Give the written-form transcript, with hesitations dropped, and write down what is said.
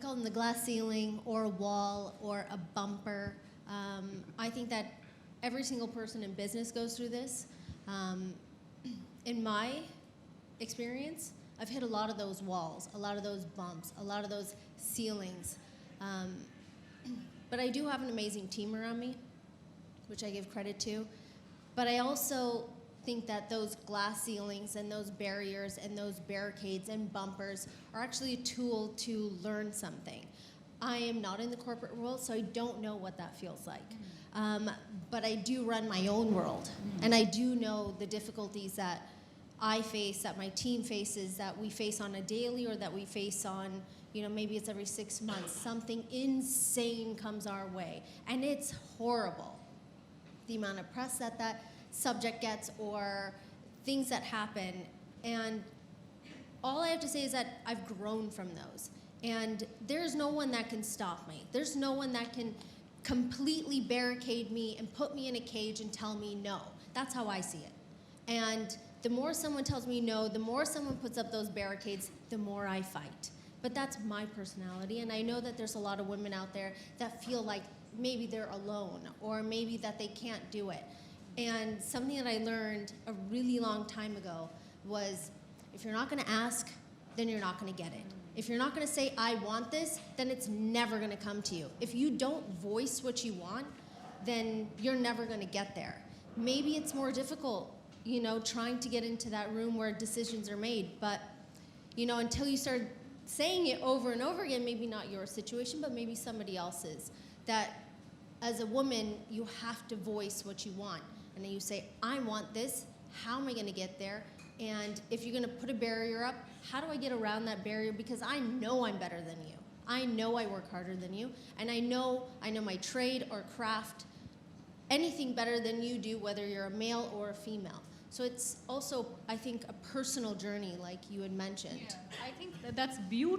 call them the glass ceiling or a wall or a bumper. I think that every single person in business goes through this. In my experience, I've hit a lot of those walls, a lot of those bumps, a lot of those ceilings. But I do have an amazing team around me, which I give credit to. But I also think that those glass ceilings and those barriers and those barricades and bumpers are actually a tool to learn something. I am not in the corporate world, so I don't know what that feels like. But I do run my own world, and I do know the difficulties that I face, that my team faces, that we face on a daily, or that we face on, maybe it's every 6 months. Something insane comes our way, and it's horrible. The amount of press that subject gets, or things that happen. And all I have to say is that I've grown from those. And there's no one that can stop me. There's no one that can completely barricade me and put me in a cage and tell me no. That's how I see it. And the more someone tells me no, the more someone puts up those barricades, the more I fight. But that's my personality, and I know that there's a lot of women out there that feel like maybe they're alone, or maybe that they can't do it. And something that I learned a really long time ago was, if you're not gonna ask, then you're not gonna get it. If you're not gonna say, I want this, then it's never gonna come to you. If you don't voice what you want, then you're never gonna get there. Maybe it's more difficult, trying to get into that room where decisions are made, but, until you start saying it over and over again, maybe not your situation, but maybe somebody else's, that as a woman, you have to voice what you want. And then you say, I want this, how am I gonna get there? And if you're gonna put a barrier up, how do I get around that barrier? Because I know I'm better than you. I know I work harder than you. And I know my trade or craft, anything better than you do, whether you're a male or a female. So it's also, I think, a personal journey, like you had mentioned. Yeah, I think that's beautiful.